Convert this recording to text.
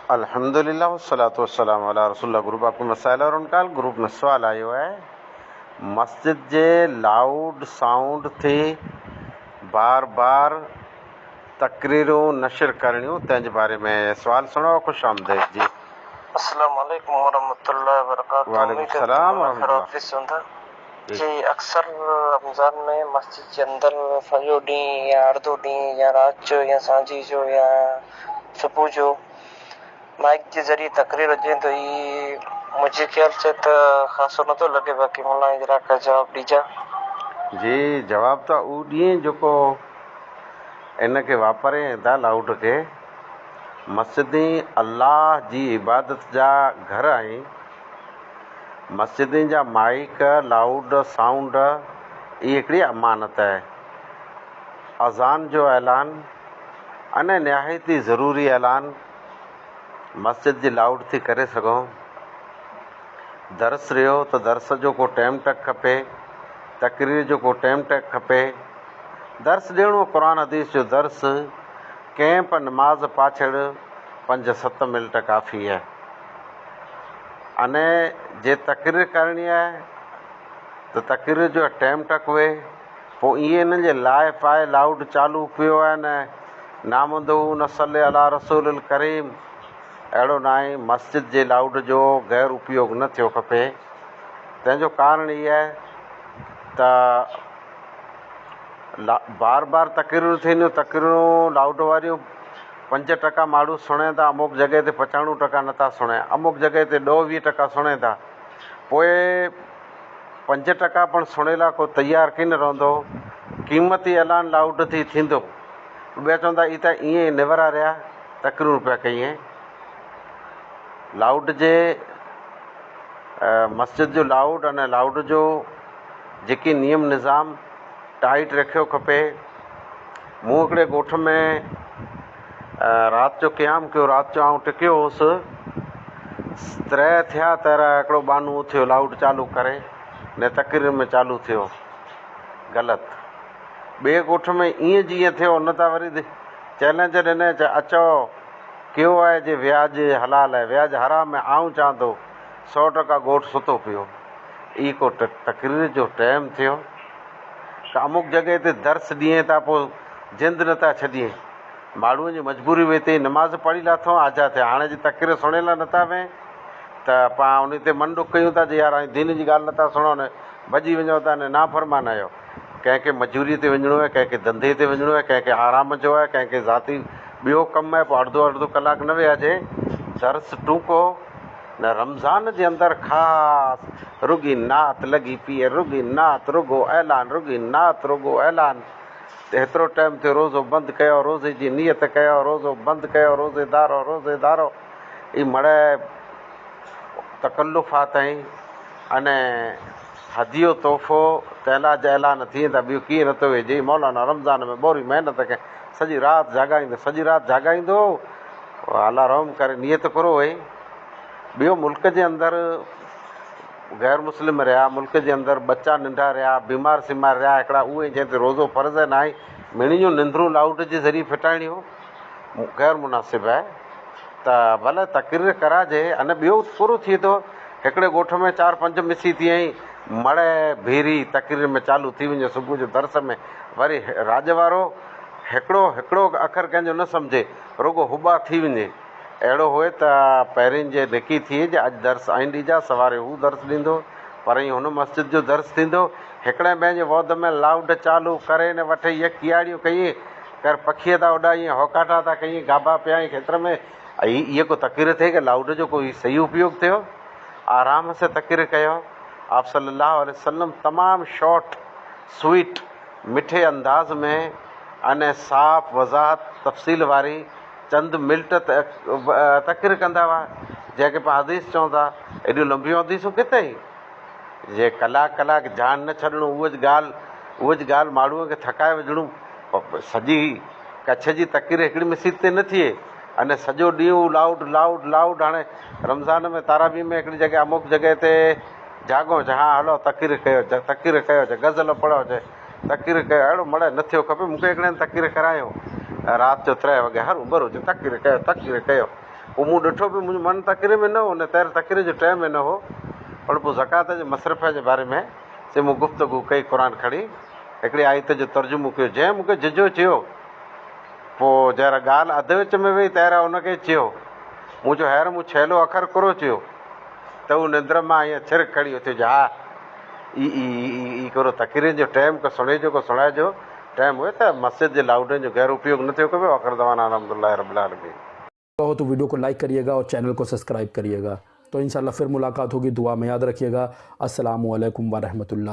अल्हम्दुलिल्लाह वस्सलातु वस्सलामु अला रसूलिल्लाह। ग्रुप आपको मसाइल और उनका ग्रुप में सवाल आयो है, मस्जिद जे लाउड साउंड थी बार बार तकरीरूं नशर करणियूं तंहिंजे बारे में सवाल सुनो। खुश आमदेद जी। अस्सलाम वालेकुम वरहमतुल्लाहि वबरकातुहू। वालेकुम सलाम वरहमतुल्लाह। जी अक्सर रमज़ान में मस्जिद के अंदर सॼो ॾींहुं या अर्धो ॾींहुं या राति जो या सांझी जो या सुबुह जो माइक के ज़रिए तकरीर हुजे तो ई मुझे ख्याल से त ख़ासो नथो लॻे। बाक़ी मुला जरा का जवाब ॾिजा। जी जवाब तो उ ॾींहुं जेको इन खे वापरे था लाउड के मस्जिदी अल्लाह जी इबादत जा घर आहिनि। मस्जिदनि जा माइक लाउड साउंड ये हिकिड़ी अमानत है। अज़ान जो ऐलान अने निहायती ज़रूरी ऐलान मस्जिद जी लाउड थी करे सघूं। दर्स रहियो तो दर्स जो को टाइम टक खपे, तकरीर जो को टाइम टक खपे। दर्स ॾियणो क़ुरान हदीस जो दर्स कंहिं पर नमाज पाछड़ 5-7 मिनट काफ़ी है। अने जे तकरीर करणी है तो तकरीर जो टाइम टक हुए। पोइ इहे इन्हनि जे लाइ पाए लाउड चालू पियो आहे न नामदू न सले अला रसूल करीम, अहिड़ो न आहे। मस्जिद जे लाउड जो गैर उपयोग न थियो खपे। तंहिंजो कारण इहो आहे त बार बार तकरीरूं थींदियूं। तकरीरूं लाउड वारियूं 5% माण्हू सुणे था, अमुक जॻह ते 95% नथा सुणे, अमुक जॻह ते 20% सुणे था। पोइ 5% पण सुणे लाइ को तयारु की न रहंदो। क़ीमती ऐलान लाउड थी थींदो, ॿिया चवंदा ही त ईअं निवरा रहिया तकरीरूं पिया कईं। लाउड जे मस्जिद जो लाउड अने लाउड जो जेकी नियम निज़ाम टाइट रखियो खपे। मूं हिकिड़े ॻोठ में राति जो क़याम कयो। राति जो आउं टिकियो हुउसि, 3 थिया त हिकिड़ो बानू थियो लाउड चालू करे ने तकरीर में चालू थियो ग़लति। ॿिए ॻोठ में ईअं जीअं थियो उन तां वरी चैलेंज ॾिने, अचो कयो आहे जे व्याज हलाल आहे, व्याज हराम आहे। आऊं चवां थो 100% ॻोठ सुतो पियो। ई को तकरीर जो टाइम थियो त अमुक जॻह ते दर्स ॾिए था, पोइ जिंद नथा छॾिए। माण्हूअ जी मजबूरी हुई ते नमाज़ पढ़ी लाथो आज़ाद थिया। हाणे जी तकरीर सुणे लाइ नथा वें त पाण उन ते मन ॾुख कयूं था जे यार हाणे दीन जी ॻाल्हि नथा सुणो न भॼी वञो था न नाफ़रमान आहियो। कंहिंखे मजूरीअ ते वञिणो आहे, कंहिंखे धंधे ते वञिणो आहे, कंहिंखे आराम जो आहे, कंहिंखे ज़ाती ॿियो कमु आहे। पोइ अर्धो कलाक न वियाजे दर्स टूको न। रमज़ान जे अंदरि ख़ासि रुॻी नात लॻी पई आहे, रुॻी नात, रुॻो ऐलान, रुॻी नात, रुॻो ऐलान। त हेतिरो टाइम थियो रोज़ो बंदि कयो, रोज़े जी नियत कयो, रोज़ो बंदि कयो, रोज़ेदारो रोज़ेदारो। ई मड़े तकल्लुफ़ात आहिनि अने हदियो तोहफ़ो तैला जा ऐलान थिए था। ॿियो कीअं नथो वेझे मौलाना रमज़ान में ॿोरी महिनत कए सॼी राति जाॻाईंदो, सॼी राति जाॻाईंदो। अल्लाह रहम करे नियत करो हुई। ॿियो मुल्क जे अंदरि गैर मुस्लिम रहिया, मुल्क जे अंदरि बच्चा नंढा रहिया, बीमार सीमार रहिया हिकिड़ा, उहे जंहिं ते रोज़ो फ़र्ज़ न आहे। मिणियूं निंद्रूं लाउड जे ज़रिए फिटाइणियूं गैर मुनासिबु आहे। त भले तकरीर कराइजे। अने ॿियो पूरो थिए थो हिकिड़े ॻोठ में 4-5 मिसी थी आई मड़े भेरी तकरीर में चालू थी वञे सुबुह जो दर्स में। वरी राज वारो हिकिड़ो अखर कंहिंजो न सम्झे, रुॻो हुबा थी वञे। अहिड़ो हुए त पहिरीं जे लिखी थिए जे अॼु दर्स आइन ॾीजा, सवारे हू दर्स ॾींदो, पर ईअं हुन मस्जिद जो दर्स थींदो। हिकिड़े ॿिए जे वौद में लाउड चालू करे न वठे इहे कियाड़ियूं कई कर पखीअ था उॾाई, हौकाटा था कई, गाबा पिया खेत्र में। इहे को तकरीर थिए कि लाउड जो कोई सही उपयोग थियो। आराम से तकरीर कयो। आप सल्लल्लाहु अलैहि वसल्लम तमामु शॉर्ट स्वीट मिठे अंदाज़ में अने साफ़ वज़ाहत तफ़सील वारी चंद मिंट तकरीर कंदा हुआ, जंहिंखे पाण हदीस चऊं था। एॾियूं लंबियूं हदीसूं किथे जे कलाक जान न छॾिणो। उहा ज ॻाल्हि माण्हूअ खे थकाए विझणो। सॼी कच्छ जी तकरीर हिकिड़ी मिसीद ते न थिए अने सॼो ॾींहुं लाउड लाउड लाउड। हाणे रमज़ान में ताराबी में हिकिड़ी जॻह अमुक जॻह ते जाॻो हा हलो तकरीर कयो, गज़ल पढ़ो, तकरीर कयो। अहिड़ो मड़े न थियो खपे। मूंखे हिकिड़े तकरीर करायो राति जो 3 वॻे हरू भरू तकरीर कयो। पोइ मूं ॾिठो बि मुंहिंजो मन तकिरे में न हो, न तैर तकिरे जो टाइम में न हो, पर पोइ ज़कात जे मसरफ़ जे बारे में से मूं गुफ़्तगू कई क़ुर खणी हिकिड़ी आयत जो तर्जुमो कयो। जंहिं मूंखे झिझो चयो, पोइ जहिड़ा ॻाल्हि अधु विच में वेही तैरा उनखे चयो, मूं चयो हैर मूं छेलो अखर कुरो चयो, त उहो निंड मां ईअं छिर खड़ी उथी जो हा ई करो तकिरे जो टाइम को सुणिजो को सुणाइजो टाइम हुए त मस्जिद जे लाउडनि जो गैर उपयोग न थियो कबो। आख़िर दवाना अल्हम्दुलिल्लाह रब्बिल आलमीन। हो तो वीडियो को लाइक करिएगा और चैनल को सब्सक्राइब करिएगा। तो इंशाल्लाह फिर मुलाकात होगी, दुआ में याद रखिएगा। अस्सलामु अलैकुम व रहमतुल्लाह।